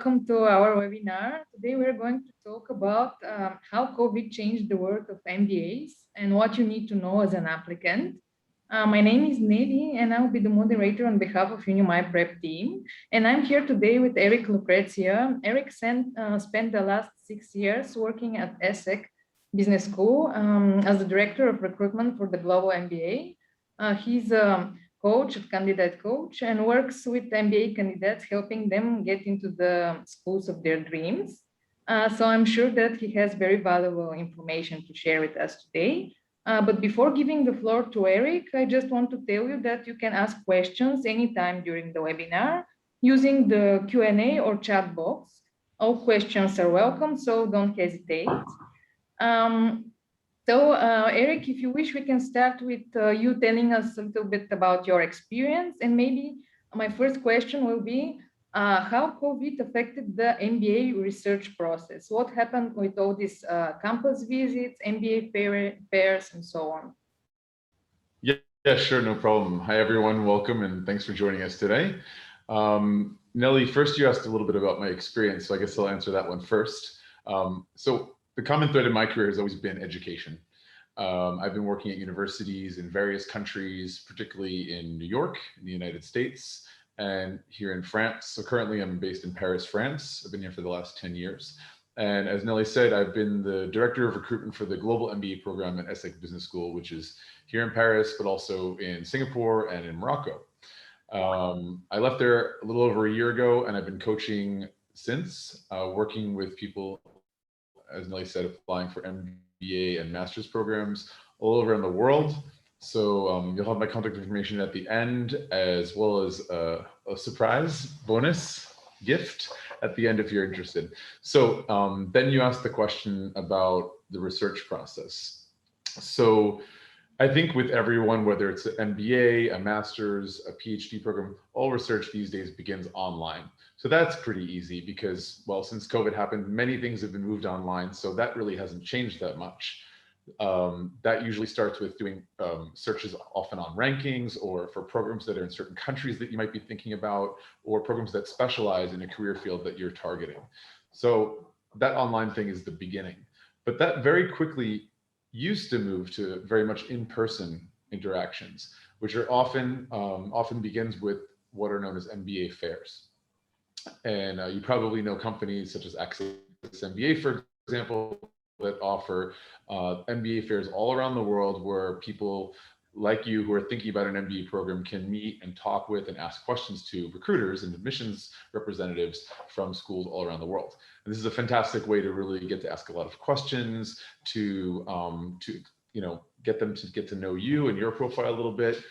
welcome to our webinar. Today we're going to talk about how COVID changed the world of MBAs and what you need to know as an applicant. My name is Nelly and I'll be the moderator on behalf of UniMy Prep team. And I'm here today with Eric Lucrezia. Eric spent the last 6 years working at ESSEC Business School as the Director of Recruitment for the Global MBA. He's a candidate coach, and works with MBA candidates, helping them get into the schools of their dreams. So I'm sure that he has very valuable information to share with us today. But before giving the floor to Eric, I just want to tell you that you can ask questions anytime during the webinar using the Q&A or chat box. All questions are welcome, so don't hesitate. Eric, if you wish, we can start with you telling us a little bit about your experience. And maybe my first question will be, how COVID affected the MBA research process? What happened with all these campus visits, MBA fairs, and so on? Yeah, sure, no problem. Hi, everyone. Welcome, and thanks for joining us today. Nelly, first you asked a little bit about my experience, so I guess I'll answer that one first. So the common thread in my career has always been education. I've been working at universities in various countries, particularly in New York, in the United States, and here in France. So currently I'm based in Paris, France. I've been here for the last 10 years. And as Nelly said, I've been the Director of Recruitment for the Global MBA program at ESSEC Business School, which is here in Paris, but also in Singapore and in Morocco. I left there a little over a year ago, and I've been coaching since, working with people, as Nelly said, applying for MBA and master's programs all over in the world. So you'll have my contact information at the end, as well as a surprise bonus gift at the end if you're interested. So then you asked the question about the research process. So I think with everyone, whether it's an MBA, a master's, a PhD program, all research these days begins online. So that's pretty easy because, well, since COVID happened, many things have been moved online. So that really hasn't changed that much. That usually starts with doing searches often on rankings or for programs that are in certain countries that you might be thinking about, or programs that specialize in a career field that you're targeting. So that online thing is the beginning. But that very quickly used to move to very much in-person interactions, which are often begins with what are known as MBA fairs. And you probably know companies such as Access MBA, for example, that offer MBA fairs all around the world where people like you who are thinking about an MBA program can meet and talk with and ask questions to recruiters and admissions representatives from schools all around the world. And this is a fantastic way to really get to ask a lot of questions, to get them to get to know you and your profile a little bit.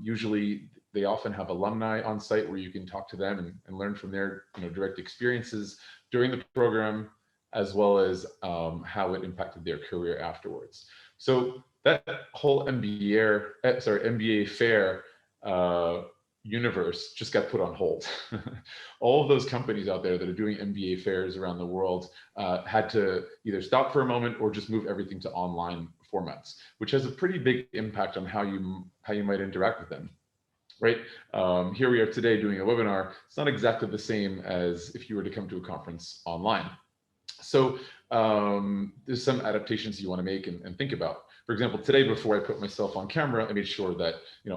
Usually they often have alumni on site where you can talk to them and learn from their direct experiences during the program, as well as how it impacted their career afterwards. So that whole MBA fair universe just got put on hold. All of those companies out there that are doing MBA fairs around the world had to either stop for a moment or just move everything to online formats, which has a pretty big impact on how you might interact with them. Right? Here we are today doing a webinar. It's not exactly the same as if you were to come to a conference online. So there's some adaptations you want to make and think about. For example, today, before I put myself on camera, I made sure that,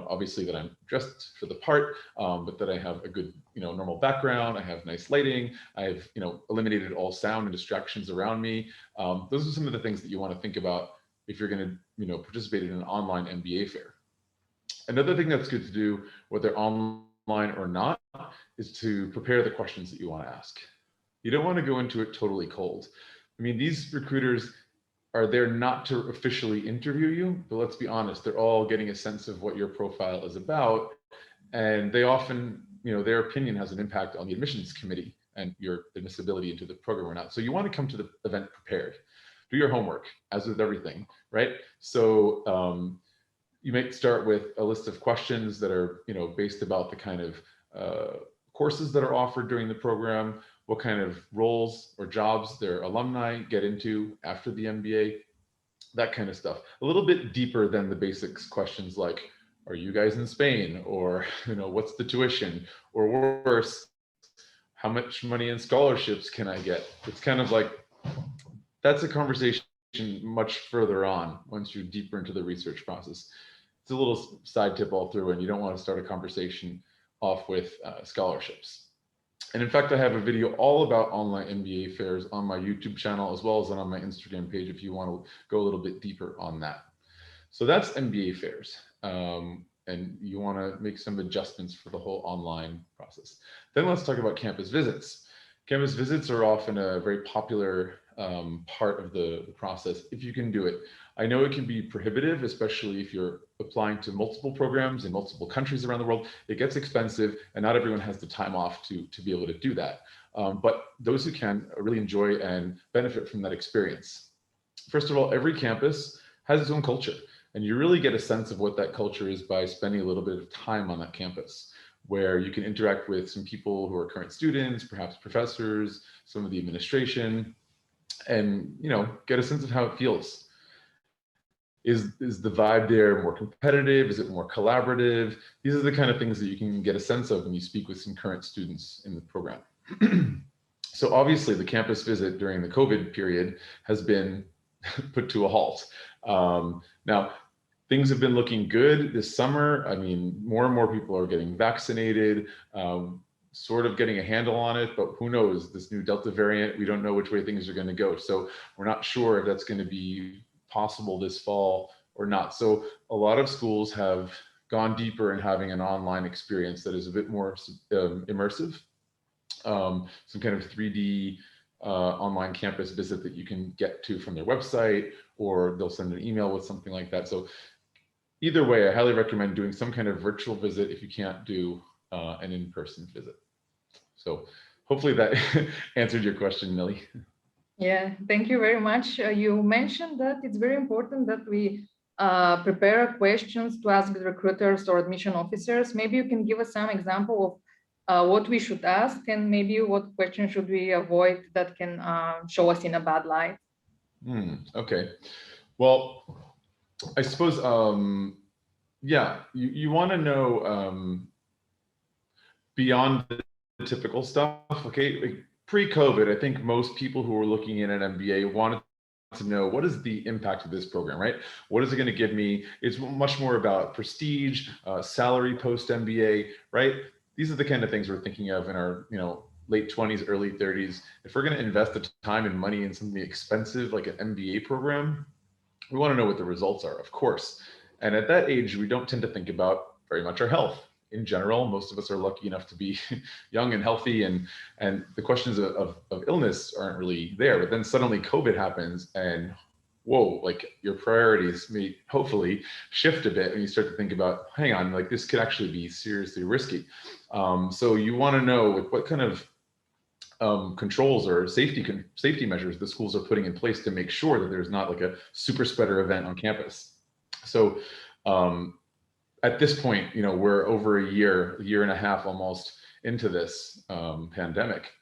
obviously that I'm dressed for the part, but that I have a good, normal background. I have nice lighting. I've, eliminated all sound and distractions around me. Those are some of the things that you want to think about if you're going to, participate in an online MBA fair. Another thing that's good to do, whether online or not, is to prepare the questions that you want to ask. You don't want to go into it totally cold. I mean, these recruiters are there not to officially interview you, but let's be honest, they're all getting a sense of what your profile is about. And they often, their opinion has an impact on the admissions committee and your admissibility into the program or not. So you want to come to the event prepared. Do your homework, as with everything, right? So you might start with a list of questions that are, based about the kind of courses that are offered during the program, what kind of roles or jobs their alumni get into after the MBA, that kind of stuff. A little bit deeper than the basics questions like, are you guys in Spain? Or, what's the tuition? Or worse, How much money in scholarships can I get? It's kind of like, that's a conversation much further on once you're deeper into the research process. It's a little side tip all through, and you don't want to start a conversation off with scholarships. And in fact, I have a video all about online MBA fairs on my YouTube channel, as well as on my Instagram page, if you want to go a little bit deeper on that. So that's MBA fairs. And you want to make some adjustments for the whole online process. Then let's talk about campus visits. Campus visits are often a very popular part of the process, if you can do it. I know it can be prohibitive, especially if you're applying to multiple programs in multiple countries around the world. It gets expensive, and not everyone has the time off to be able to do that. But those who can really enjoy and benefit from that experience. First of all, every campus has its own culture, and you really get a sense of what that culture is by spending a little bit of time on that campus, where you can interact with some people who are current students, perhaps professors, some of the administration, and get a sense of how it feels. Is the vibe there more competitive? Is it more collaborative? These are the kind of things that you can get a sense of when you speak with some current students in the program. So obviously the campus visit during the COVID period has been put to a halt. Now, things have been looking good this summer. I mean, more and more people are getting vaccinated, sort of getting a handle on it, but who knows, this new Delta variant, we don't know which way things are going to go. So we're not sure if that's going to be possible this fall or not. So a lot of schools have gone deeper in having an online experience that is a bit more immersive, some kind of 3D online campus visit that you can get to from their website, or they'll send an email with something like that. So either way, I highly recommend doing some kind of virtual visit if you can't do an in-person visit. So hopefully that answered your question, Nelly. Yeah, thank you very much. You mentioned that it's very important that we prepare questions to ask the recruiters or admission officers. Maybe you can give us some example of what we should ask, and maybe what question should we avoid that can show us in a bad light. Okay. Well, I suppose, yeah, you want to know beyond the typical stuff, okay? Like pre-COVID, I think most people who were looking in an MBA wanted to know, what is the impact of this program, right? What is it going to give me? It's much more about prestige, salary post MBA, right? These are the kind of things we're thinking of in our, late 20s, early 30s. If we're going to invest the time and money in something expensive like an MBA program, we want to know what the results are, of course. And at that age, we don't tend to think about very much our health. In general, most of us are lucky enough to be young and healthy, and the questions of illness aren't really there. But then suddenly COVID happens, and whoa, like your priorities may hopefully shift a bit when you start to think about, hang on, like this could actually be seriously risky. So you want to know what kind of controls or safety measures the schools are putting in place to make sure that there's not like a super spreader event on campus. So at this point, we're over a year and a half almost into this pandemic.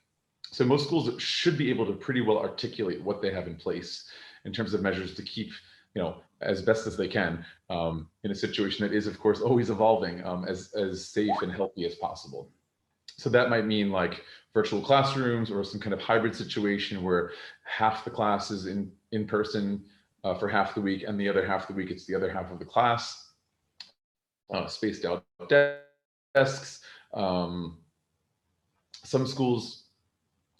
So most schools should be able to pretty well articulate what they have in place in terms of measures to keep, as best as they can in a situation that is, of course, always evolving, as safe and healthy as possible. So that might mean like virtual classrooms or some kind of hybrid situation where half the class is in person for half the week, and the other half of the week it's the other half of the class. Spaced out desks. Some schools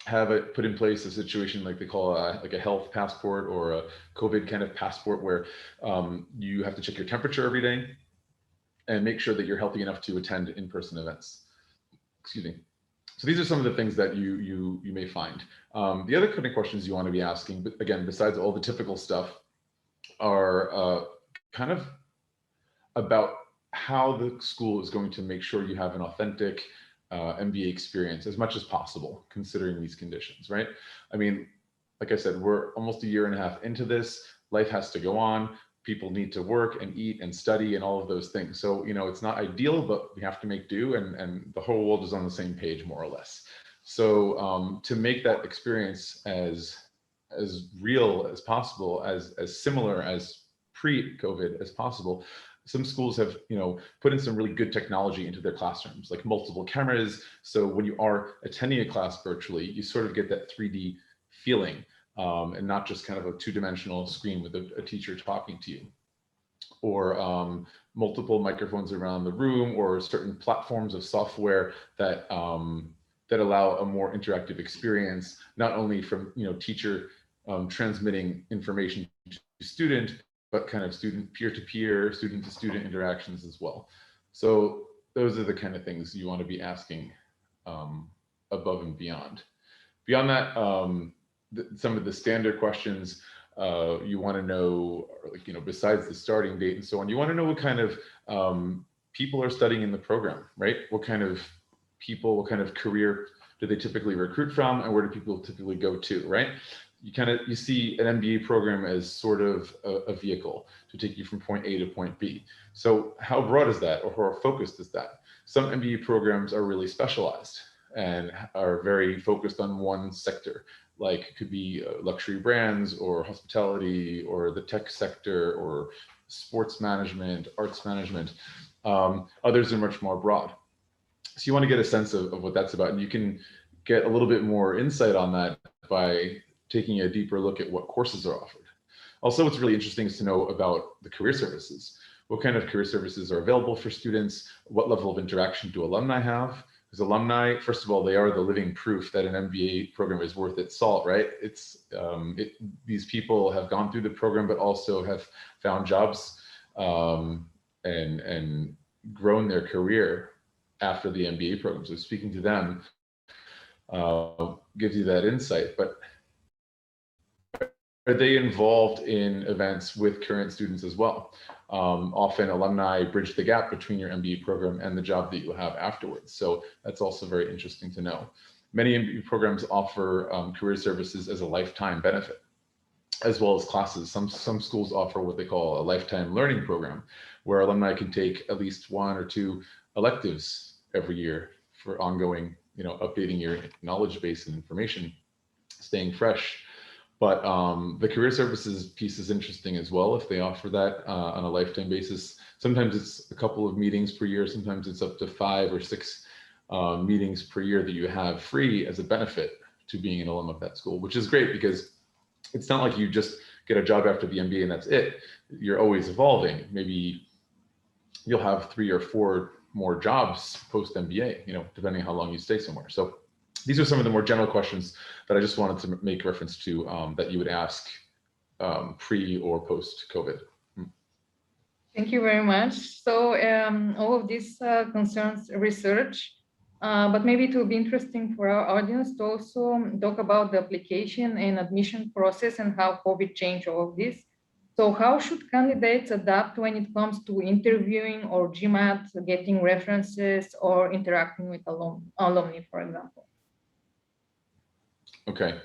have it put in place a situation like they call like a health passport or a COVID kind of passport, where you have to check your temperature every day and make sure that you're healthy enough to attend in-person events. Excuse me. So these are some of the things that you may find. The other kind of questions you want to be asking, but again, besides all the typical stuff, are kind of about how the school is going to make sure you have an authentic MBA experience as much as possible, considering these conditions, right? I mean, like I said, we're almost a year and a half into this. Life has to go on. People need to work and eat and study and all of those things. So, it's not ideal, but we have to make do, and the whole world is on the same page, more or less. So to make that experience as real as possible, as similar as pre-COVID as possible, some schools have, put in some really good technology into their classrooms, like multiple cameras. So when you are attending a class virtually, you sort of get that 3D feeling, and not just kind of a two-dimensional screen with a teacher talking to you. Or multiple microphones around the room, or certain platforms of software that that allow a more interactive experience, not only from teacher transmitting information to student, but kind of student peer-to-peer, student-to-student interactions as well. So those are the kind of things you want to be asking above and beyond. Beyond that, some of the standard questions you want to know, like, besides the starting date and so on, you want to know what kind of people are studying in the program, right? What kind of people, what kind of career do they typically recruit from, and where do people typically go to, right? You see an MBA program as sort of a vehicle to take you from point A to point B. So how broad is that, or how focused is that? Some MBA programs are really specialized and are very focused on one sector, like it could be luxury brands or hospitality or the tech sector or sports management, arts management. Others are much more broad. So you want to get a sense of what that's about, and you can get a little bit more insight on that by taking a deeper look at what courses are offered. Also, what's really interesting is to know about the career services. What kind of career services are available for students? What level of interaction do alumni have? Because alumni, first of all, they are the living proof that an MBA program is worth its salt, right? These people have gone through the program, but also have found jobs and grown their career after the MBA program. So speaking to them gives you that insight. But are they involved in events with current students as well? Often alumni bridge the gap between your MBA program and the job that you have afterwards. So that's also very interesting to know. Many MBA programs offer career services as a lifetime benefit, as well as classes. Some schools offer what they call a lifetime learning program, where alumni can take at least 1 or 2 electives every year for ongoing, updating your knowledge base and information, staying fresh. But the career services piece is interesting as well, if they offer that on a lifetime basis. Sometimes it's a couple of meetings per year, sometimes it's up to 5 or 6 meetings per year that you have free as a benefit to being an alum of that school, which is great because it's not like you just get a job after the MBA and that's it. You're always evolving. Maybe you'll have 3 or 4 more jobs post MBA, depending on how long you stay somewhere. So these are some of the more general questions that I just wanted to make reference to that you would ask pre or post COVID. Thank you very much. So all of this concerns research, but maybe it will be interesting for our audience to also talk about the application and admission process and how COVID changed all of this. So how should candidates adapt when it comes to interviewing or GMAT, getting references, or interacting with alumni, for example? Okay.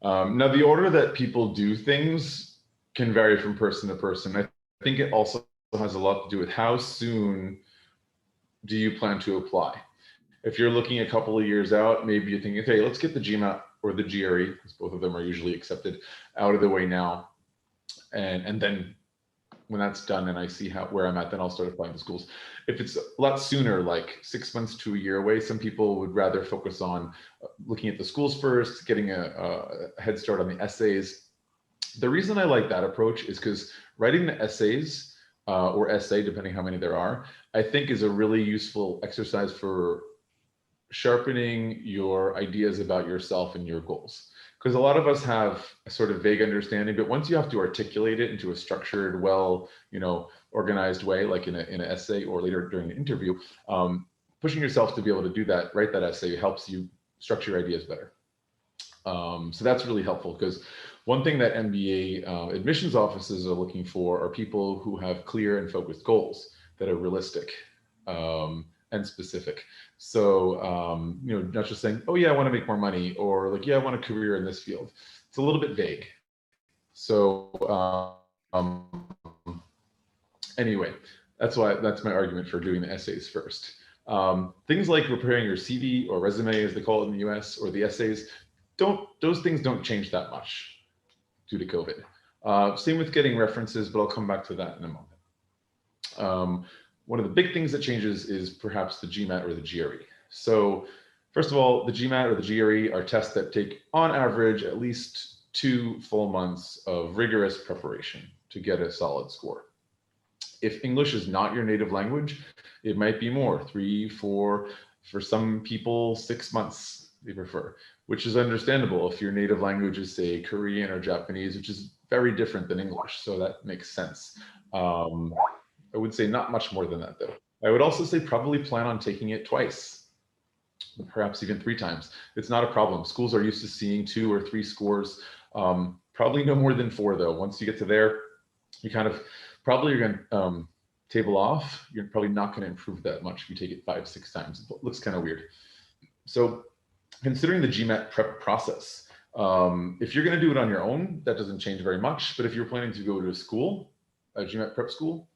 Now, the order that people do things can vary from person to person. I think it also has a lot to do with how soon do you plan to apply. If you're looking a couple of years out, maybe you think, okay, let's get the GMAT or the GRE, because both of them are usually accepted, out of the way now. And then when that's done and I see where I'm at, then I'll start applying to schools. If it's a lot sooner, like 6 months to a year away, some people would rather focus on looking at the schools first, getting a head start on the essays. The reason I like that approach is because writing the essays or essay, depending how many there are, I think is a really useful exercise for sharpening your ideas about yourself and your goals. Because a lot of us have a sort of vague understanding, but once you have to articulate it into a structured, well, organized way, like in an essay or later during an interview, pushing yourself to be able to do that, write that essay, helps you structure your ideas better. So that's really helpful, because one thing that MBA admissions offices are looking for are people who have clear and focused goals that are realistic and specific. So, not just saying, oh yeah, I want to make more money, or like, yeah, I want a career in this field. It's a little bit vague. So anyway, that's my argument for doing the essays first. Things like preparing your CV or resume, as they call it in the US, or the essays, those things don't change that much due to COVID. Same with getting references, but I'll come back to that in a moment. One of the big things that changes is perhaps the GMAT or the GRE. So first of all, the GMAT or the GRE are tests that take on average at least 2 full months of rigorous preparation to get a solid score. If English is not your native language, it might be more, 3, 4, for some people, 6 months they prefer, which is understandable if your native language is, say, Korean or Japanese, which is very different than English. So that makes sense. I would say not much more than that, though. I would also say probably plan on taking it twice, perhaps even 3 times. It's not a problem. Schools are used to seeing 2 or 3 scores, probably no more than 4, though. Once you get to there, you kind of probably you're going to table off. You're probably not going to improve that much if you take it 5, 6 times. It looks kind of weird. So considering the GMAT prep process, if you're going to do it on your own, that doesn't change very much. But if you're planning to go to a school, a GMAT prep school,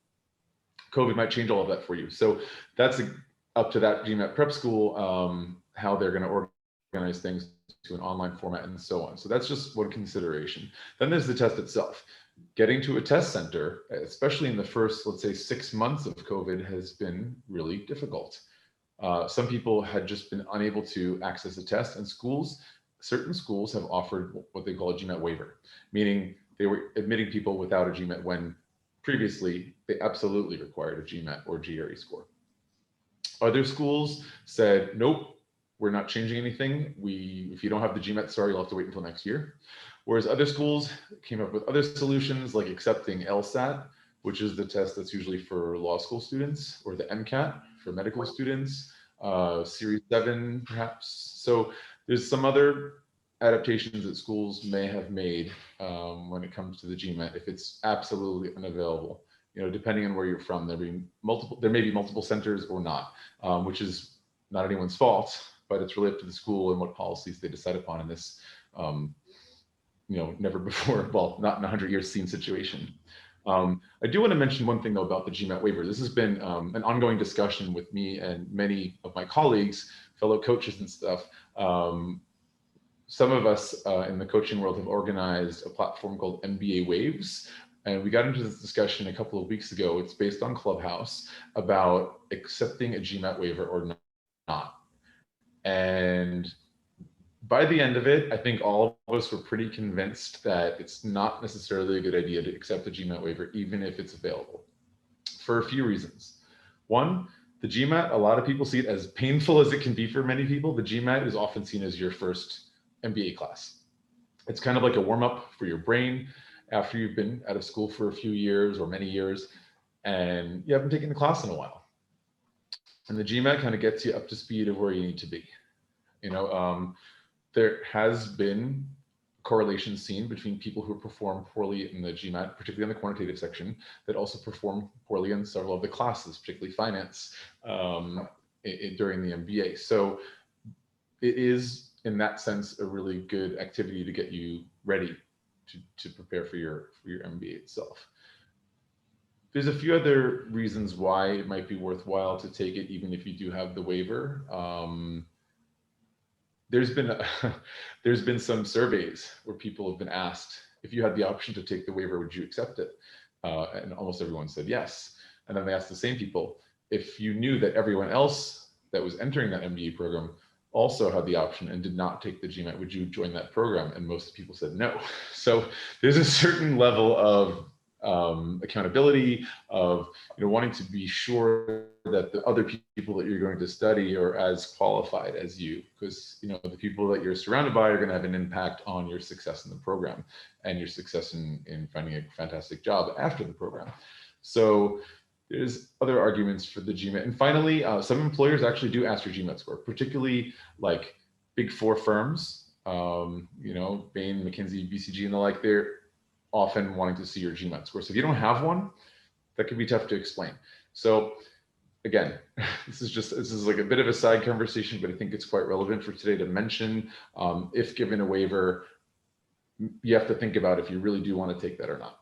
COVID might change all of that for you. So that's up to that GMAT prep school, how they're going to organize things to an online format and so on. So that's just one consideration. Then there's the test itself. Getting to a test center, especially in the first, let's say, 6 months of COVID, has been really difficult. Some people had just been unable to access a test, and certain schools have offered what they call a GMAT waiver, meaning they were admitting people without a GMAT when previously they absolutely required a GMAT or GRE score. Other schools said, nope, we're not changing anything. If you don't have the GMAT, sorry, you'll have to wait until next year. Whereas other schools came up with other solutions, like accepting LSAT, which is the test that's usually for law school students, or the MCAT for medical students, Series 7 perhaps. So there's some other adaptations that schools may have made when it comes to the GMAT if it's absolutely unavailable. Depending on where you're from, there may be multiple centers or not, which is not anyone's fault, but it's really up to the school and what policies they decide upon in this, never before, well, not in 100 years seen situation. I do want to mention one thing though about the GMAT waiver. This has been an ongoing discussion with me and many of my colleagues, fellow coaches and stuff. Some of us in the coaching world have organized a platform called MBA Waves. And we got into this discussion a couple of weeks ago. It's based on Clubhouse about accepting a GMAT waiver or not. And by the end of it, I think all of us were pretty convinced that it's not necessarily a good idea to accept a GMAT waiver, even if it's available, for a few reasons. One, the GMAT, a lot of people see it as painful as it can be for many people. The GMAT is often seen as your first MBA class. It's kind of like a warm-up for your brain after you've been out of school for a few years or many years, and you haven't taken the class in a while. And the GMAT kind of gets you up to speed of where you need to be. There has been correlation seen between people who perform poorly in the GMAT, particularly in the quantitative section, that also perform poorly in several of the classes, particularly finance, during the MBA. So it is, in that sense, a really good activity to get you ready to prepare for your MBA itself. There's a few other reasons why it might be worthwhile to take it, even if you do have the waiver. There's been some surveys where people have been asked, if you had the option to take the waiver, would you accept it? And almost everyone said yes. And then they asked the same people, if you knew that everyone else that was entering that MBA program also had the option and did not take the GMAT, would you join that program? And most people said no. So there's a certain level of accountability, of wanting to be sure that the other people that you're going to study are as qualified as you, because the people that you're surrounded by are going to have an impact on your success in the program and your success in finding a fantastic job after the program. So there's other arguments for the GMAT. And finally, some employers actually do ask your GMAT score, particularly like Big 4 firms, Bain, McKinsey, BCG, and the like. They're often wanting to see your GMAT score. So if you don't have one, that can be tough to explain. So again, this is like a bit of a side conversation, but I think it's quite relevant for today to mention. If given a waiver, you have to think about if you really do want to take that or not.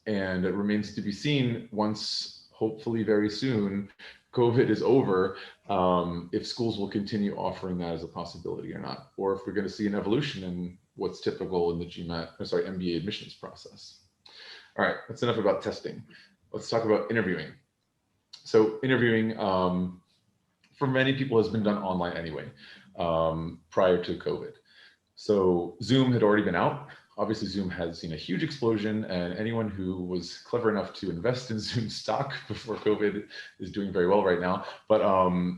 And it remains to be seen, once, hopefully very soon, COVID is over, if schools will continue offering that as a possibility or not, or if we're going to see an evolution in what's typical in the MBA admissions process. All right, that's enough about testing. let's talk about interviewing. So interviewing for many people has been done online anyway, prior to COVID. So Zoom had already been out. Obviously, Zoom has seen a huge explosion, and anyone who was clever enough to invest in Zoom stock before COVID is doing very well right now. But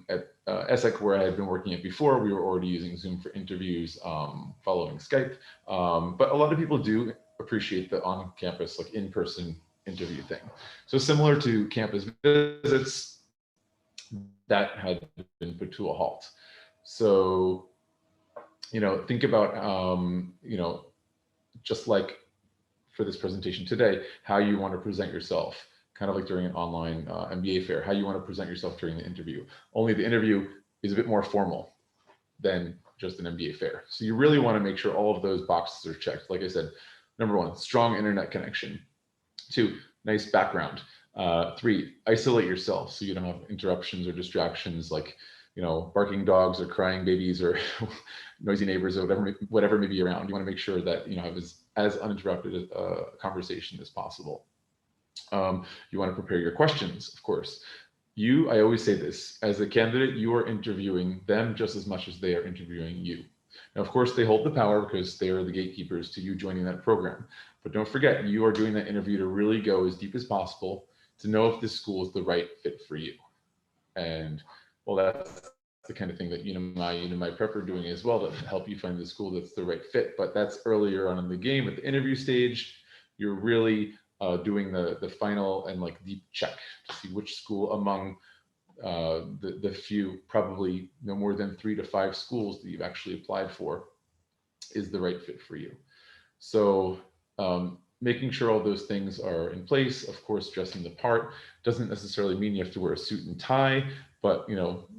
at ESSEC, where I had been working at before, we were already using Zoom for interviews following Skype. But a lot of people do appreciate the on-campus, like in-person interview thing. So similar to campus visits, that had been put to a halt. So, think about, just like for this presentation today, how you want to present yourself, kind of like during an online MBA fair, how you want to present yourself during the interview. Only the interview is a bit more formal than just an MBA fair. So you really want to make sure all of those boxes are checked. Like I said, number 1, strong internet connection. 2, nice background. 3, isolate yourself so you don't have interruptions or distractions like, barking dogs or crying babies or noisy neighbors or whatever may be around. You want to make sure that have as uninterrupted a conversation as possible. You want to prepare your questions, of course. I always say this, as a candidate, you are interviewing them just as much as they are interviewing you. Now, of course, they hold the power because they are the gatekeepers to you joining that program. But don't forget, you are doing that interview to really go as deep as possible to know if this school is the right fit for you. And well, that's the kind of thing that my prep are doing as well to help you find the school that's the right fit. But that's earlier on in the game. At the interview stage, you're really doing the final and deep check to see which school among the few, probably no more than 3 to 5 schools that you've actually applied for, is the right fit for you. So making sure all those things are in place. Of course, dressing the part doesn't necessarily mean you have to wear a suit and tie, but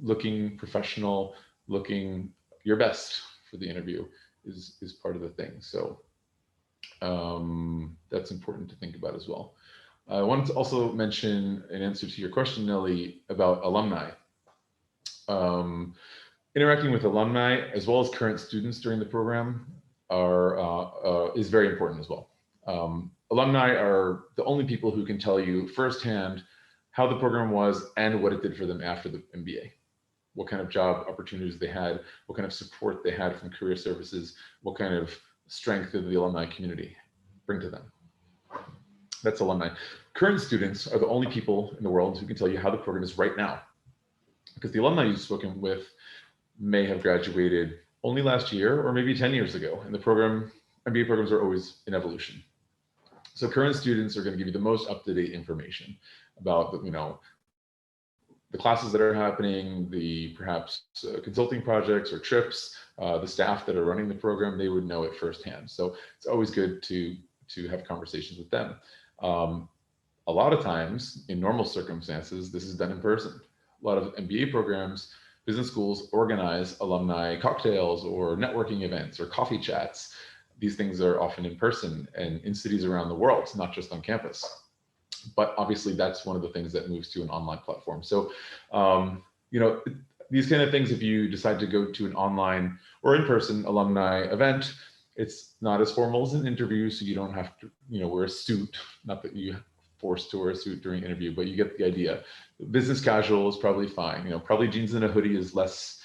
looking professional, looking your best for the interview is part of the thing. So that's important to think about as well. I wanted to also mention, in answer to your question, Nelly, about alumni. Interacting with alumni as well as current students during the program is very important as well. Alumni are the only people who can tell you firsthand how the program was and what it did for them after the MBA. What kind of job opportunities they had, what kind of support they had from career services, what kind of strength did the alumni community bring to them. That's alumni. Current students are the only people in the world who can tell you how the program is right now, because the alumni you've spoken with may have graduated only last year or maybe 10 years ago, and the MBA programs are always in evolution. So current students are going to give you the most up-to-date information about the classes that are happening, the perhaps consulting projects or trips, the staff that are running the program. They would know it firsthand. So it's always good to have conversations with them. A lot of times, in normal circumstances, this is done in person. A lot of MBA programs, business schools organize alumni cocktails or networking events or coffee chats. These things are often in person and in cities around the world, not just on campus. But obviously, that's one of the things that moves to an online platform. So, these kind of things, if you decide to go to an online or in-person alumni event, it's not as formal as an interview, so you don't have to, wear a suit. Not that you're forced to wear a suit during an interview, but you get the idea. Business casual is probably fine. Probably jeans and a hoodie is less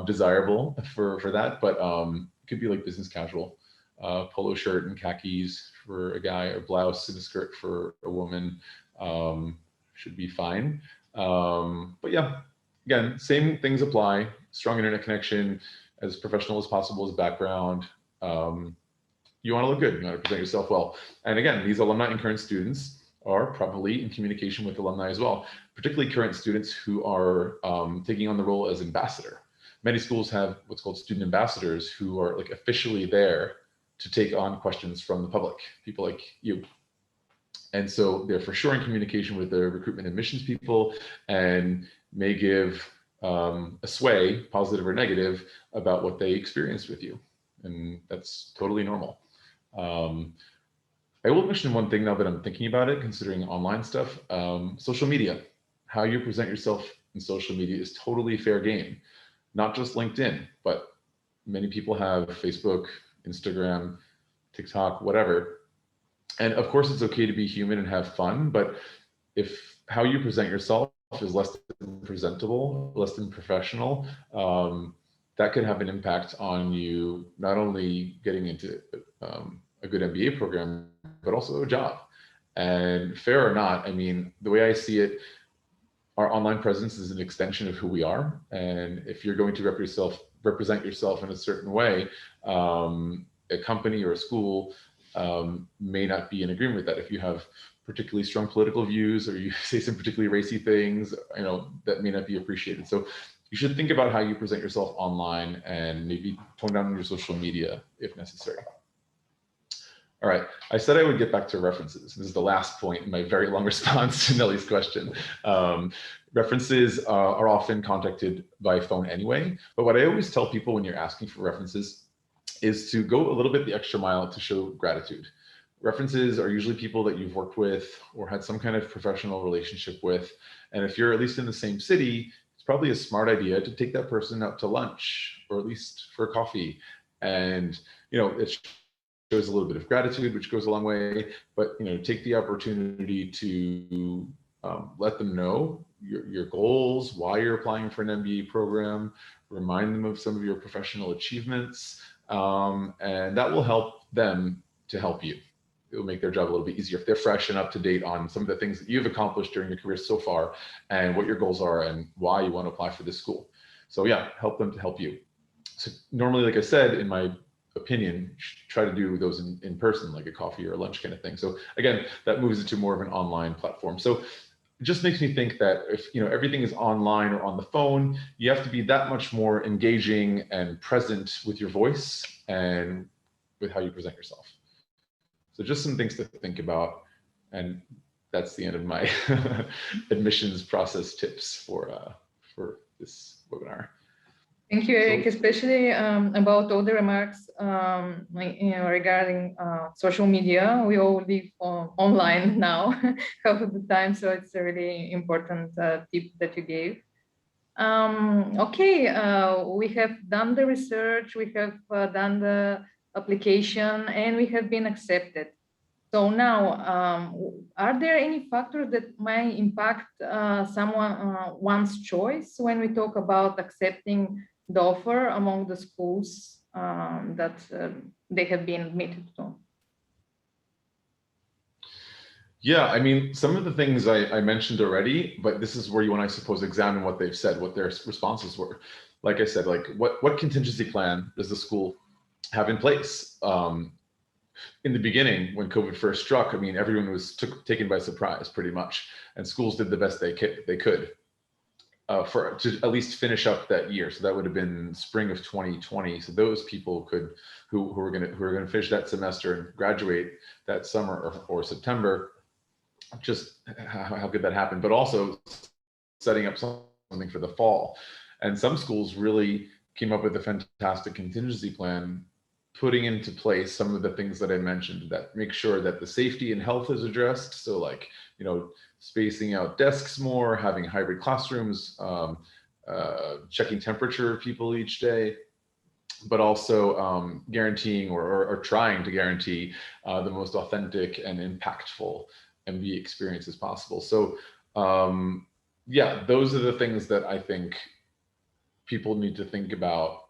desirable for that, but it could be like business casual, polo shirt and khakis for a guy, or blouse and a skirt for a woman, should be fine. But yeah, again, same things apply. Strong internet connection, as professional as possible as background. You want to look good. You want to present yourself well. And again, these alumni and current students are probably in communication with alumni as well, particularly current students who are taking on the role as ambassador. Many schools have what's called student ambassadors who are officially there to take on questions from the public, people like you. And so they're for sure in communication with their recruitment admissions people and may give a sway, positive or negative, about what they experienced with you. And that's totally normal. I will mention one thing now that I'm thinking about it, considering online stuff. Social media, how you present yourself in social media is totally fair game. Not just LinkedIn, but many people have Facebook, Instagram, TikTok, whatever. And of course, it's okay to be human and have fun, but if how you present yourself is less than presentable, less than professional, that could have an impact on you not only getting into a good MBA program, but also a job. And fair or not, I mean, the way I see it, our online presence is an extension of who we are. And if you're going to represent yourself in a certain way, a company or a school may not be in agreement with that. If you have particularly strong political views or you say some particularly racy things, that may not be appreciated. So you should think about how you present yourself online and maybe tone down your social media if necessary. All right, I said I would get back to references. This is the last point in my very long response to Nelly's question. References are often contacted by phone anyway, but what I always tell people when you're asking for references is to go a little bit the extra mile to show gratitude. References are usually people that you've worked with or had some kind of professional relationship with. And if you're at least in the same city, it's probably a smart idea to take that person out to lunch or at least for coffee. And, it shows a little bit of gratitude, which goes a long way, but, take the opportunity to let them know your goals, why you're applying for an MBA program, remind them of some of your professional achievements, and that will help them to help you. It will make their job a little bit easier if they're fresh and up to date on some of the things that you've accomplished during your career so far and what your goals are and why you want to apply for this school. So yeah, help them to help you. So normally, like I said, in my opinion, try to do those in person, like a coffee or a lunch kind of thing. So again, that moves it to more of an online platform. So it just makes me think that if everything is online or on the phone, you have to be that much more engaging and present with your voice and with how you present yourself. So just some things to think about. And that's the end of my admissions process tips for this webinar. Thank you, Eric, especially about all the remarks regarding social media. We all live online now half of the time, so it's a really important tip that you gave. Okay, we have done the research, we have done the application, and we have been accepted. So now, are there any factors that might impact one's choice when we talk about accepting the offer among the schools that they have been admitted to? Yeah, I mean, some of the things I mentioned already, but this is where you want to, I suppose, examine what they've said, what their responses were. Like I said, like what contingency plan does the school have in place? In the beginning, when COVID first struck, I mean, everyone was taken by surprise pretty much, and schools did the best they could to at least finish up that year. So that would have been spring of 2020. So those people who were going to finish that semester and graduate that summer or September, just how could that happen? But also setting up something for the fall. And some schools really came up with a fantastic contingency plan, putting into place some of the things that I mentioned that make sure that the safety and health is addressed. So like, spacing out desks more, having hybrid classrooms, checking temperature of people each day, but also guaranteeing or trying to guarantee the most authentic and impactful MBA experience as possible. So yeah, those are the things that I think people need to think about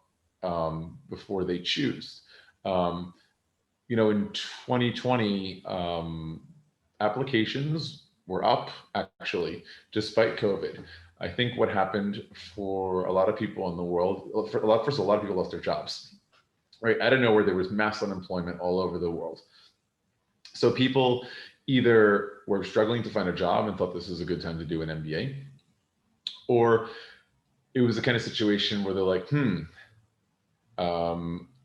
before they choose. In 2020, applications were up actually, despite COVID. I think what happened for a lot of people in the world, first, a lot of people lost their jobs, right? Out of nowhere, there was mass unemployment all over the world. So people either were struggling to find a job and thought this was a good time to do an MBA, or it was the kind of situation where they're like,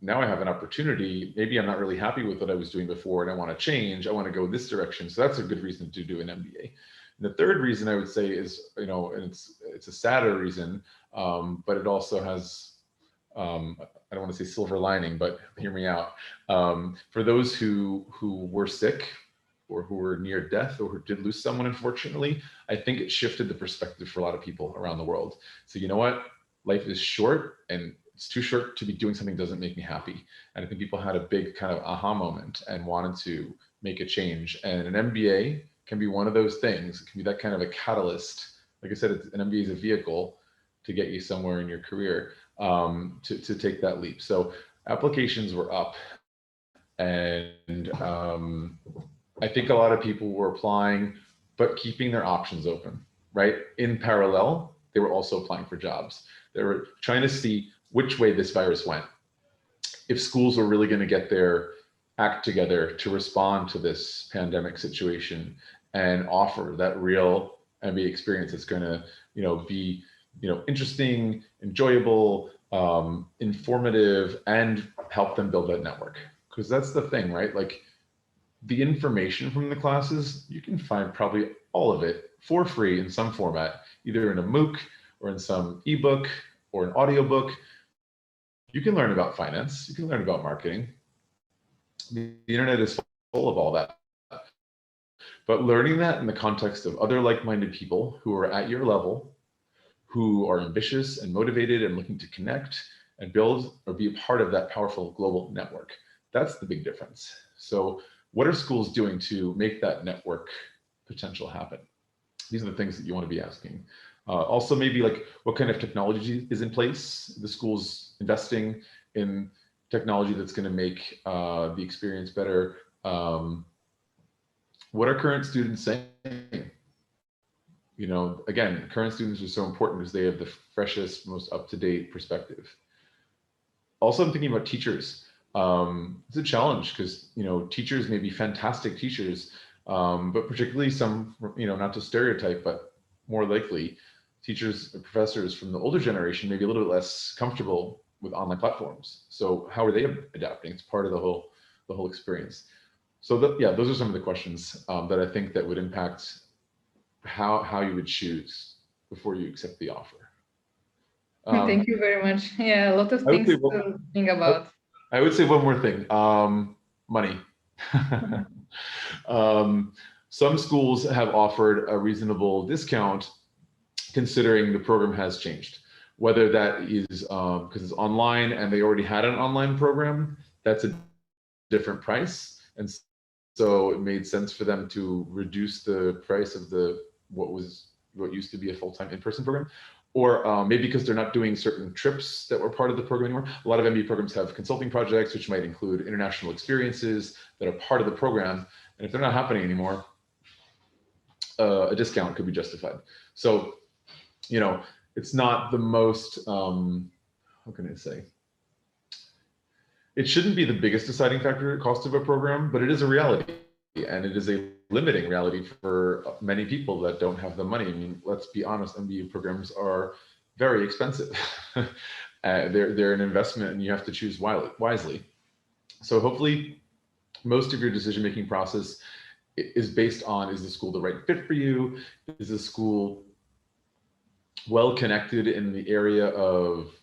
now I have an opportunity. Maybe I'm not really happy with what I was doing before and I want to change. I want to go this direction. So that's a good reason to do an MBA. And the third reason I would say is, and it's a sadder reason, but it also has, I don't want to say silver lining, but hear me out. For those who were sick or who were near death or who did lose someone, unfortunately, I think it shifted the perspective for a lot of people around the world. So you know what? Life is short, and it's too short to be doing something that doesn't make me happy. And I think people had a big kind of aha moment and wanted to make a change. And an MBA can be one of those things. It can be that kind of a catalyst. Like I said, an MBA is a vehicle to get you somewhere in your career, to take that leap. So applications were up, and I think a lot of people were applying, but keeping their options open, right? In parallel, they were also applying for jobs. They were trying to see which way this virus went. If schools were really going to get their act together to respond to this pandemic situation and offer that real MBA experience that's going to, be, interesting, enjoyable, informative, and help them build that network. Because that's the thing, right? Like, the information from the classes, you can find probably all of it for free in some format, either in a MOOC or in some ebook or an audiobook. You can learn about finance, you can learn about marketing. The internet is full of all that. But learning that in the context of other like-minded people who are at your level, who are ambitious and motivated and looking to connect and build or be a part of that powerful global network, that's the big difference. So what are schools doing to make that network potential happen? These are the things that you want to be asking. Also, maybe like, what kind of technology is in place? The school's investing in technology that's going to make the experience better. What are current students saying? Again, current students are so important because they have the freshest, most up-to-date perspective. Also, I'm thinking about teachers. It's a challenge because, teachers may be fantastic teachers, but particularly some, not to stereotype, but more likely teachers or professors from the older generation may be a little bit less comfortable with online platforms. So how are they adapting? It's part of the whole experience. So those are some of the questions that I think that would impact how you would choose before you accept the offer. Thank you very much. Yeah, a lot of things to think about. I would say one more thing, money. Some schools have offered a reasonable discount considering the program has changed. Whether that is because it's online and they already had an online program, that's a different price. And so it made sense for them to reduce the price of what used to be a full-time in-person program. Or maybe because they're not doing certain trips that were part of the program anymore. A lot of MBA programs have consulting projects, which might include international experiences that are part of the program. And if they're not happening anymore, a discount could be justified. So, it's not the most, how can I say? It shouldn't be the biggest deciding factor, cost of a program, but it is a reality. And it is a limiting reality for many people that don't have the money. I mean, let's be honest, MBA programs are very expensive. They're an investment and you have to choose wisely. So hopefully most of your decision-making process is based on, is the school the right fit for you? Is the school well connected in the area of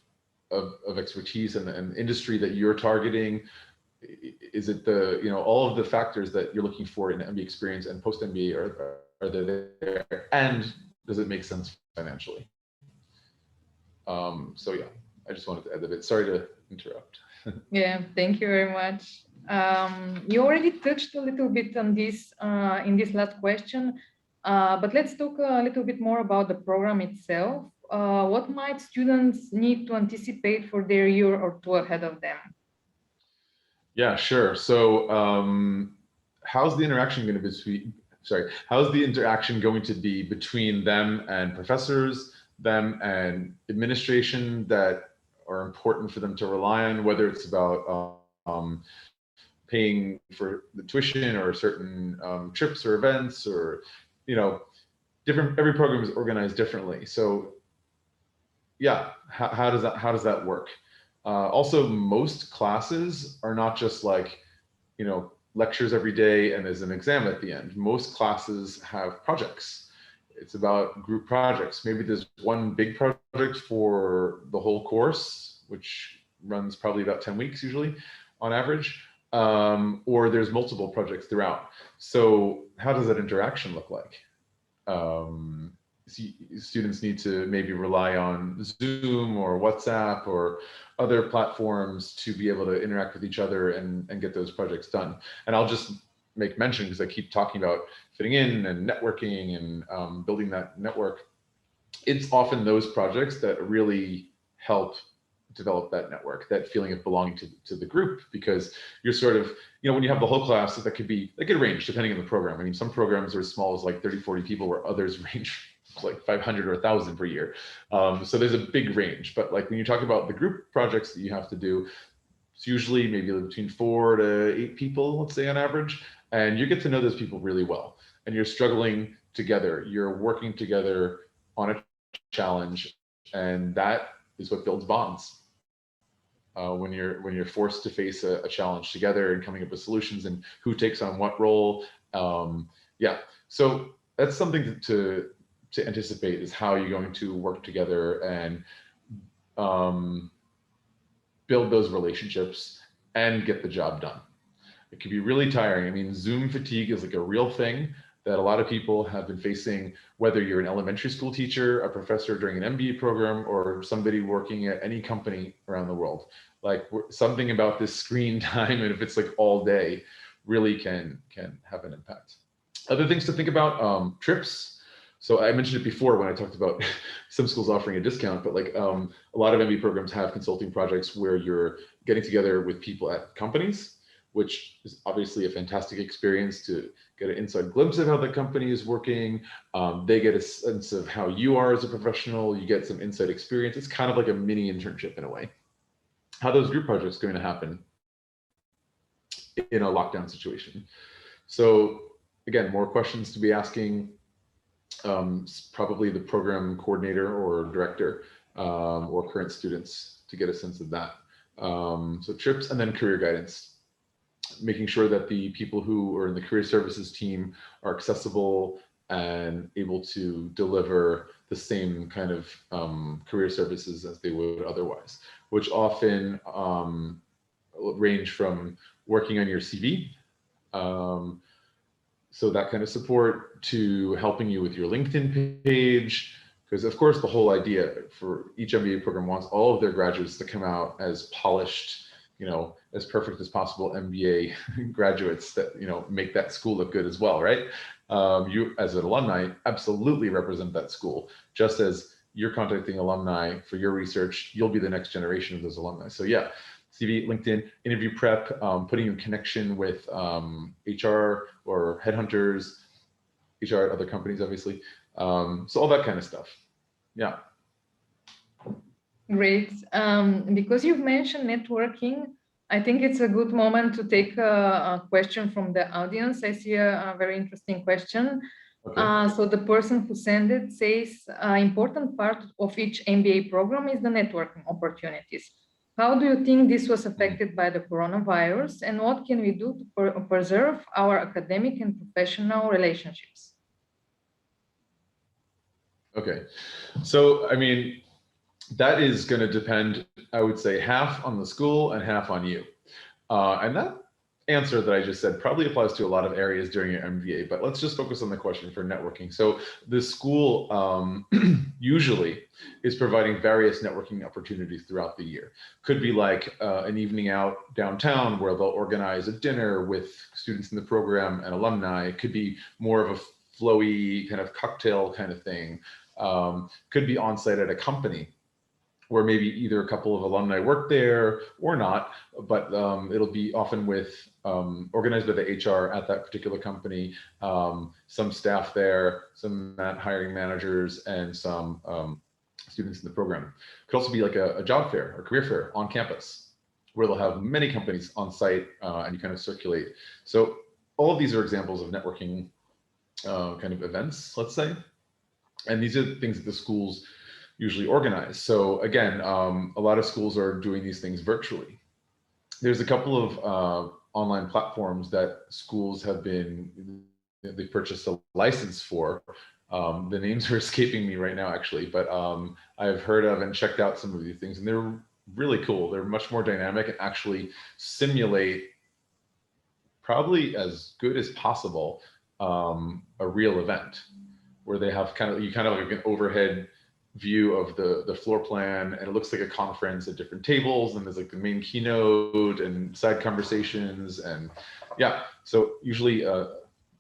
expertise and industry that you're targeting? Is it all of the factors that you're looking for in MBA experience and post MBA are they there? And does it make sense financially? So yeah, I just wanted to add a bit. Sorry to interrupt. Yeah, thank you very much. You already touched a little bit on this in this last question, but let's talk a little bit more about the program itself. What might students need to anticipate for their year or two ahead of them? Yeah, sure. So how's the interaction going to be between them and professors, them and administration that are important for them to rely on, whether it's about paying for the tuition or certain trips or events, or every program is organized differently. So yeah, how does that work? Also, most classes are not just like, lectures every day and there's an exam at the end. Most classes have projects. It's about group projects. Maybe there's one big project for the whole course, which runs probably about 10 weeks usually on average, or there's multiple projects throughout. So how does that interaction look like? Students need to maybe rely on Zoom or WhatsApp or other platforms to be able to interact with each other and get those projects done. And I'll just make mention because I keep talking about fitting in and networking and building that network. It's often those projects that really help develop that network, that feeling of belonging to the group, because you're sort of, when you have the whole class, that could range depending on the program. I mean, some programs are as small as like 30, 40 people, where others range like 500 or 1,000 per year. So there's a big range, but like when you talk about the group projects that you have to do, it's usually maybe between 4 to 8 people, let's say on average, and you get to know those people really well, and you're struggling together, you're working together on a challenge, and that is what builds bonds. When you're forced to face a challenge together and coming up with solutions and who takes on what role. Yeah, so that's something to anticipate, is how you're going to work together and build those relationships and get the job done. It can be really tiring. I mean, Zoom fatigue is like a real thing that a lot of people have been facing, whether you're an elementary school teacher, a professor during an MBA program, or somebody working at any company around the world. Like, something about this screen time, and if it's like all day, really can have an impact. Other things to think about, trips. So I mentioned it before when I talked about some schools offering a discount, but like a lot of MBA programs have consulting projects where you're getting together with people at companies, which is obviously a fantastic experience to get an inside glimpse of how the company is working. They get a sense of how you are as a professional. You get some inside experience. It's kind of like a mini internship in a way. How those group projects are going to happen in a lockdown situation. So again, more questions to be asking. Probably the program coordinator or director or current students to get a sense of that. So trips, and then career guidance, making sure that the people who are in the career services team are accessible and able to deliver the same kind of career services as they would otherwise, which often range from working on your CV, so that kind of support, to helping you with your LinkedIn page, because of course the whole idea for each MBA program wants all of their graduates to come out as polished, as perfect as possible MBA graduates that, make that school look good as well, right? You as an alumni absolutely represent that school. Just as you're contacting alumni for your research, you'll be the next generation of those alumni. So yeah, CV, LinkedIn, interview prep, putting you in connection with HR or headhunters, HR at other companies, obviously. So all that kind of stuff. Yeah. Great. Because you've mentioned networking, I think it's a good moment to take a question from the audience. I see a very interesting question. Okay. So the person who sent it says, important part of each MBA program is the networking opportunities. How do you think this was affected by the coronavirus, and what can we do to preserve our academic and professional relationships? Okay, so I mean, that is going to depend, I would say, half on the school and half on you. And that answer that I just said probably applies to a lot of areas during your MBA, but let's just focus on the question for networking. So the school usually is providing various networking opportunities throughout the year. Could be like an evening out downtown where they'll organize a dinner with students in the program and alumni. It could be more of a flowy kind of cocktail kind of thing. Could be on site at a company where maybe either a couple of alumni work there or not, but it'll be often with organized by the HR at that particular company, some staff there, some hiring managers, and some students in the program. Could also be like a job fair or career fair on campus, where they'll have many companies on site and you kind of circulate. So all of these are examples of networking kind of events, let's say. And these are the things that the schools usually organize. So again, a lot of schools are doing these things virtually. There's a couple of online platforms that schools have they purchased a license for. The names are escaping me right now, actually, but I've heard of and checked out some of these things, and they're really cool. They're much more dynamic and actually simulate, probably as good as possible, a real event, where they have kind of like an overhead view of the floor plan, and it looks like a conference at different tables, and there's like the main keynote and side conversations, and Yeah, so usually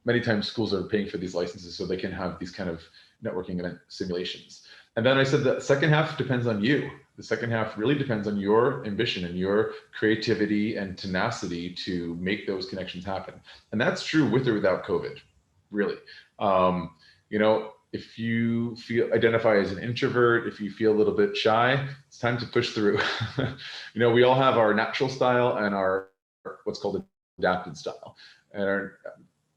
many times schools are paying for these licenses so they can have these kind of networking event simulations. And then I said the second half depends on you. The second half really depends on your ambition and your creativity and tenacity to make those connections happen. And that's true with or without COVID, really. You know, if you identify as an introvert, if you feel a little bit shy, it's time to push through. You know, we all have our natural style and our what's called adapted style. And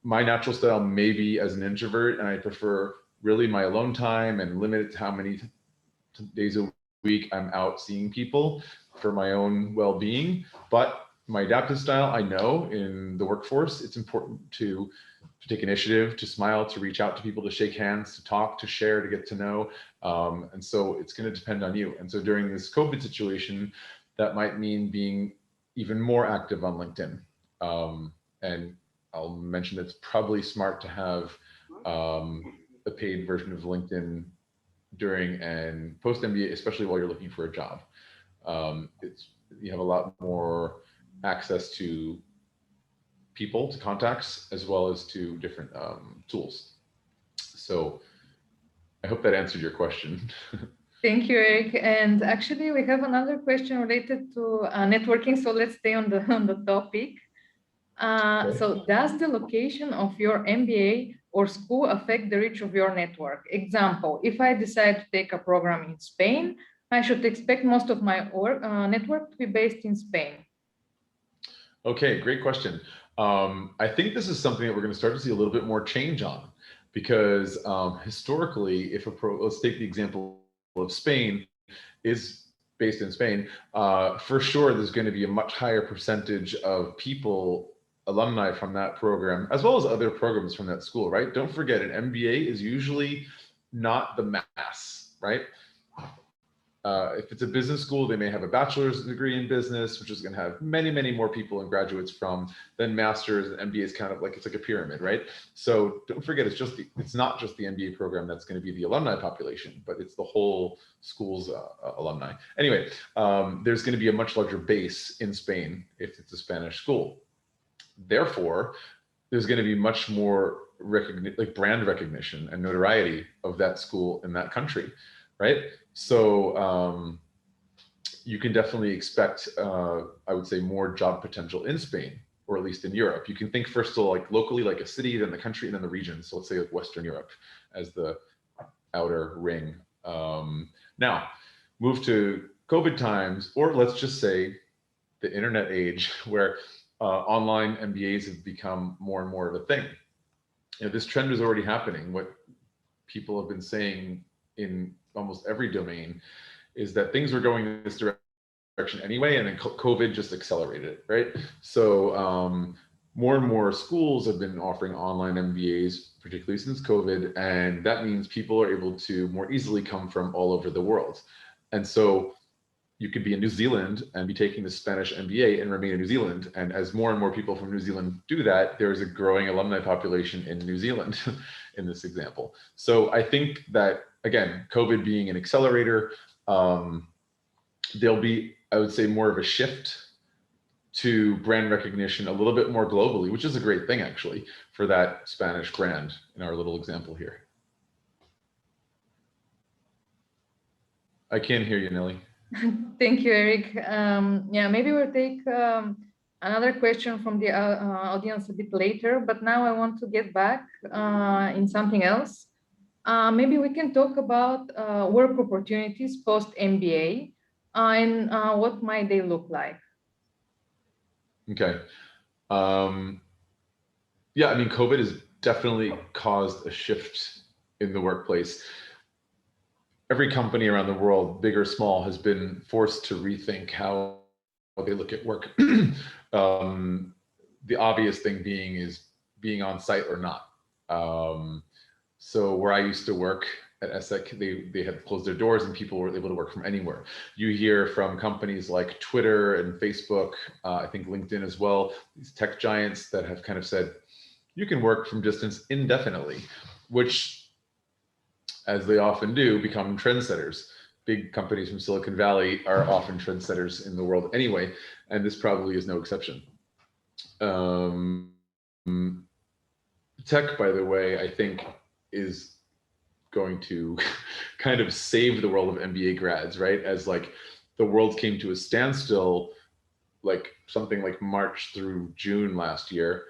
my natural style may be as an introvert, and I prefer really my alone time and limit it to how many days a week I'm out seeing people for my own well-being. But my adaptive style, I know in the workforce, it's important to take initiative, to smile, to reach out to people, to shake hands, to talk, to share, to get to know. And so it's going to depend on you. And so during this COVID situation, that might mean being even more active on LinkedIn. And I'll mention it's probably smart to have a paid version of LinkedIn during and post MBA, especially while you're looking for a job. You have a lot more access to people, to contacts, as well as to different tools. So I hope that answered your question. Thank you, Eric. And actually, we have another question related to networking. So let's stay on the topic. Okay. So does the location of your MBA or school affect the reach of your network? Example, if I decide to take a program in Spain, I should expect most of my network to be based in Spain. Okay, great question. I think this is something that we're going to start to see a little bit more change on, because historically, if let's take the example of Spain, is based in Spain, for sure there's going to be a much higher percentage of people, alumni from that program, as well as other programs from that school, right? Don't forget, an MBA is usually not the mass, right? If it's a business school, they may have a bachelor's degree in business, which is going to have many, many more people and graduates from than masters, and MBA is kind of like, it's like a pyramid, right? So don't forget, it's not just the MBA program that's going to be the alumni population, but it's the whole school's alumni. Anyway, there's going to be a much larger base in Spain if it's a Spanish school. Therefore, there's going to be much more brand recognition and notoriety of that school in that country, right? So you can definitely expect, I would say, more job potential in Spain, or at least in Europe. You can think first of all, like locally, like a city, then the country, and then the region. So let's say like Western Europe as the outer ring. Now, move to COVID times, or let's just say the internet age, where online MBAs have become more and more of a thing. You know, this trend is already happening. What people have been saying in almost every domain is that things were going in this direction anyway, and then COVID just accelerated it, right? So more and more schools have been offering online MBAs, particularly since COVID, and that means people are able to more easily come from all over the world. And so you could be in New Zealand and be taking the Spanish MBA and remain in New Zealand. And as more and more people from New Zealand do that, there's a growing alumni population in New Zealand in this example. So I think that, again, COVID being an accelerator, there'll be, I would say, more of a shift to brand recognition a little bit more globally, which is a great thing, actually, for that Spanish brand in our little example here. I can't hear you, Nelly. Thank you, Eric. Yeah, maybe we'll take another question from the audience a bit later, but now I want to get back in something else. Maybe we can talk about work opportunities post-MBA and what might they look like? Okay. Yeah, I mean, COVID has definitely caused a shift in the workplace. Every company around the world, big or small, has been forced to rethink how they look at work. The obvious thing is being on site or not. So where I used to work at ESSEC, they had closed their doors and people were able to work from anywhere. You hear from companies like Twitter and Facebook, I think LinkedIn as well, these tech giants that have kind of said, you can work from distance indefinitely, which, as they often do, become trendsetters. Big companies from Silicon Valley are often trendsetters in the world anyway, and this probably is no exception. Um, Tech, by the way, I think is going to kind of save the world of MBA grads, right? As like the world came to a standstill, like something like March through June last year,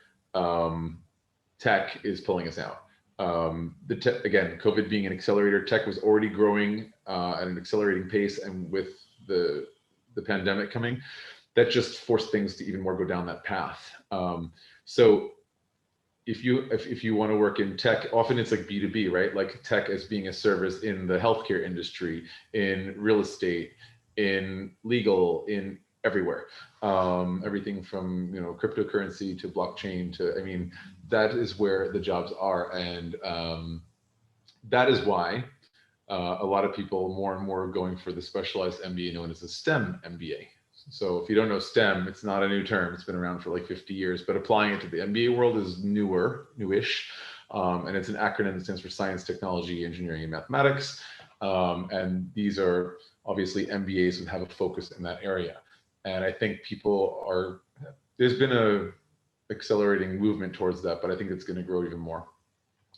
tech is pulling us out. Again, COVID being an accelerator, tech was already growing at an accelerating pace, and with the pandemic coming, that just forced things to even more go down that path. So if you want to work in tech, often it's like B2B, right? Like tech as being a service in the healthcare industry, in real estate, in legal, in everywhere. Everything from cryptocurrency to blockchain to, I mean, that is where the jobs are, and that is why a lot of people more and more are going for the specialized MBA known as the STEM MBA. So if you don't know STEM, it's not a new term. It's been around for like 50 years, but applying it to the MBA world is newish. And it's an acronym that stands for science, technology, engineering, and mathematics. And these are obviously MBAs that have a focus in that area. And I think there's been a accelerating movement towards that, but I think it's going to grow even more.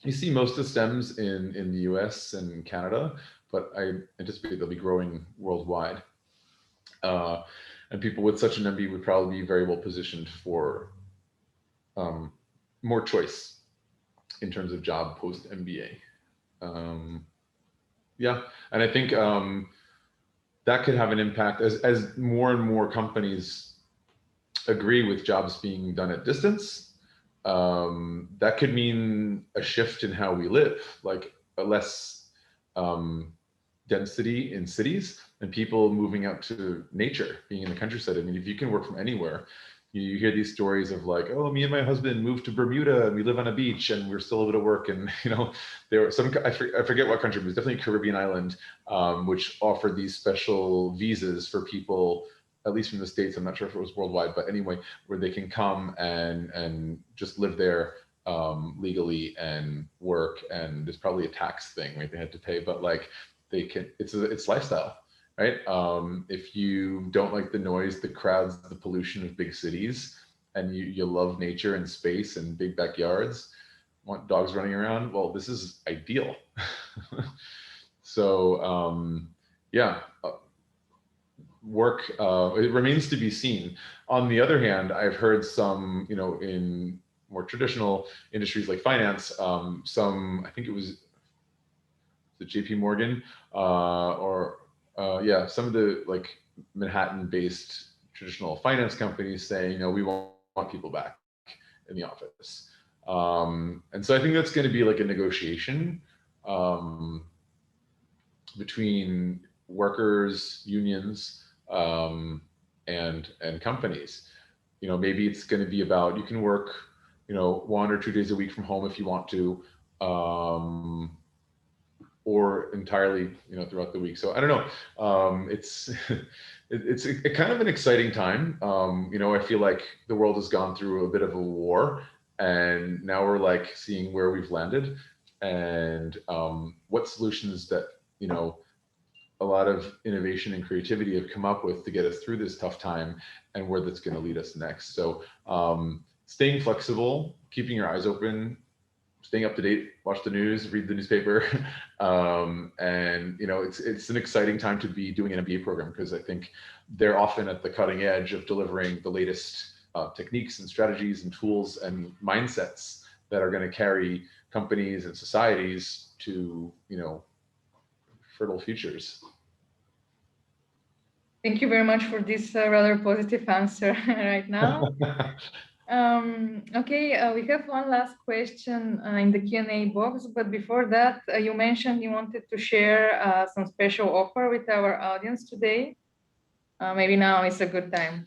You see most of STEMs in the US and Canada, but I anticipate they'll be growing worldwide. And people with such an MBA would probably be very well positioned for more choice in terms of job post MBA. Yeah, and I think that could have an impact as more and more companies agree with jobs being done at distance. That could mean a shift in how we live, like a less density in cities and people moving out to nature, being in the countryside. I mean, if you can work from anywhere, you hear these stories of like, oh, me and my husband moved to Bermuda and we live on a beach and we're still able to work. And there were some, I forget what country, but it was definitely a Caribbean island, which offered these special visas for people, at least from the States. I'm not sure if it was worldwide, but anyway, where they can come and just live there legally and work. And there's probably a tax thing, right? They had to pay, but like it's lifestyle, right? If you don't like the noise, the crowds, the pollution of big cities, and you love nature and space and big backyards, want dogs running around, well, this is ideal. So yeah, work, it remains to be seen. On the other hand, I've heard some, in more traditional industries like finance, I think it was the JP Morgan, yeah, some of the like Manhattan-based traditional finance companies saying, we want people back in the office. And so I think that's going to be like a negotiation between workers, unions, and companies. Maybe it's going to be about, you can work, 1 or 2 days a week from home if you want to, or entirely, throughout the week. So I don't know. It's it's a kind of an exciting time. I feel like the world has gone through a bit of a war, and now we're like seeing where we've landed, and what solutions that a lot of innovation and creativity have come up with to get us through this tough time, and where that's going to lead us next. So staying flexible, keeping your eyes open, staying up to date, watch the news, read the newspaper. And it's an exciting time to be doing an MBA program, because I think they're often at the cutting edge of delivering the latest techniques and strategies and tools and mindsets that are going to carry companies and societies to, fertile futures. Thank you very much for this rather positive answer right now. Okay, we have one last question in the Q&A box, but before that, you mentioned you wanted to share some special offer with our audience today. Maybe now is a good time.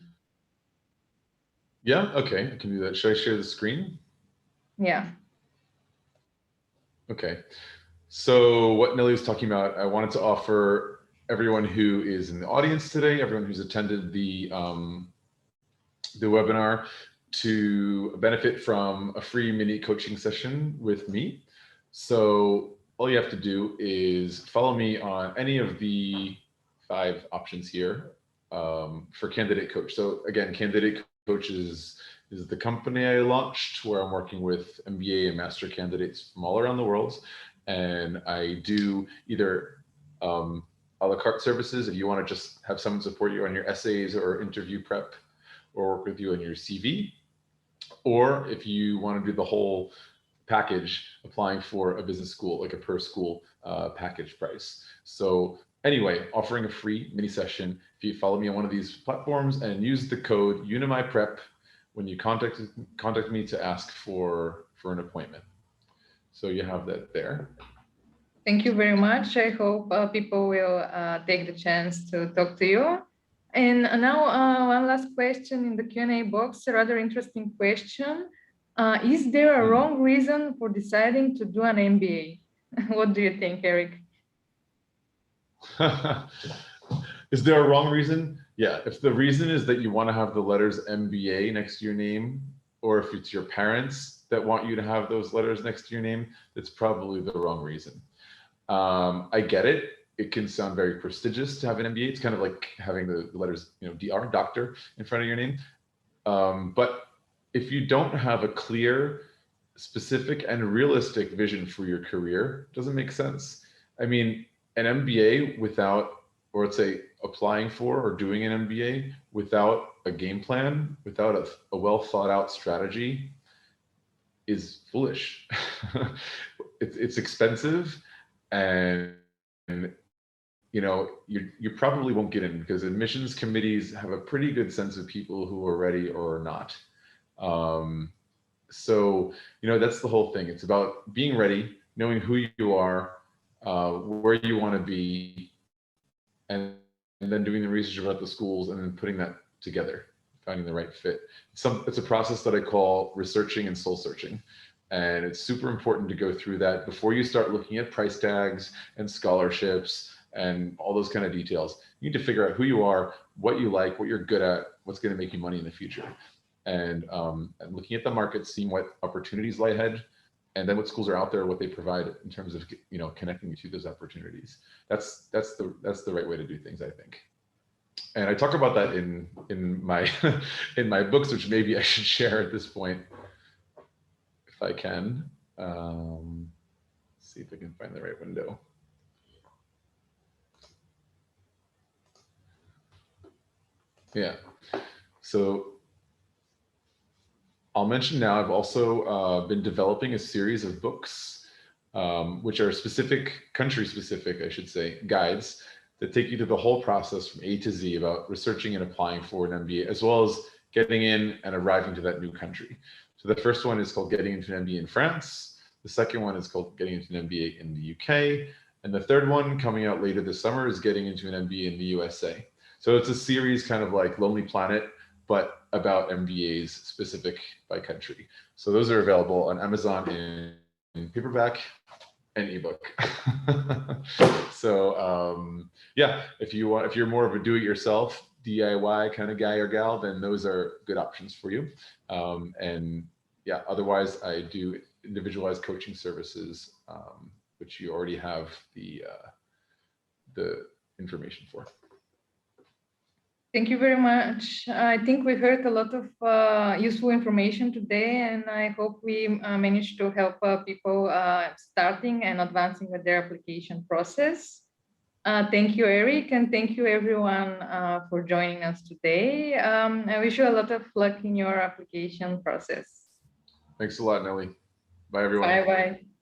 Yeah, okay, I can do that. Should I share the screen? Yeah. Okay, so what Nelly was talking about, I wanted to offer everyone who is in the audience today, everyone who's attended the webinar, to benefit from a free mini coaching session with me. So all you have to do is follow me on any of the 5 options here for candidate coach. So again, candidate coach is is the company I launched, where I'm working with MBA and master candidates from all around the world. And I do either a la carte services if you want to just have someone support you on your essays or interview prep, or work with you on your CV, or if you want to do the whole package, applying for a business school, like a per school package price. So anyway, offering a free mini session. If you follow me on one of these platforms and use the code UNIMIPREP when you contact me to ask for an appointment. So you have that there. Thank you very much. I hope people will take the chance to talk to you. And now one last question in the Q&A box, a rather interesting question. Is there a wrong reason for deciding to do an MBA? What do you think, Eric? Is there a wrong reason? Yeah, if the reason is that you want to have the letters MBA next to your name, or if it's your parents that want you to have those letters next to your name, that's probably the wrong reason. I get it. It can sound very prestigious to have an MBA. It's kind of like having the letters, DR, doctor, in front of your name. But if you don't have a clear, specific, and realistic vision for your career, it doesn't make sense. I mean, an MBA without, or let's say applying for or doing an MBA without a game plan, without a well thought out strategy, is foolish. It's expensive, and you probably won't get in, because admissions committees have a pretty good sense of people who are ready or not. So that's the whole thing. It's about being ready, knowing who you are, where you want to be, and then doing the research about the schools, and then putting that together, finding the right fit. It's a process that I call researching and soul searching. And it's super important to go through that before you start looking at price tags and scholarships and all those kind of details. You need to figure out who you are, what you like, what you're good at, what's going to make you money in the future. And looking at the market, seeing what opportunities lie ahead, and then what schools are out there, what they provide in terms of connecting you to those opportunities. That's the right way to do things, I think. And I talk about that in my in my books, which maybe I should share at this point, if I can. See if I can find the right window. Yeah, so I'll mention now, I've also been developing a series of books, which are country specific, I should say, guides that take you through the whole process from A to Z about researching and applying for an MBA, as well as getting in and arriving to that new country. So the first one is called Getting into an MBA in France. The second one is called Getting into an MBA in the UK. And the third one, coming out later this summer, is Getting into an MBA in the USA. So it's a series kind of like Lonely Planet, but about MBAs specific by country. So those are available on Amazon in paperback and ebook. So yeah, if you're more of a do-it-yourself DIY kind of guy or gal, then those are good options for you. And yeah, otherwise I do individualized coaching services, which you already have the information for. Thank you very much. I think we heard a lot of useful information today, and I hope we managed to help people starting and advancing with their application process. Thank you, Eric, and thank you everyone for joining us today. I wish you a lot of luck in your application process. Thanks a lot, Nelly. Bye, everyone. Bye-bye.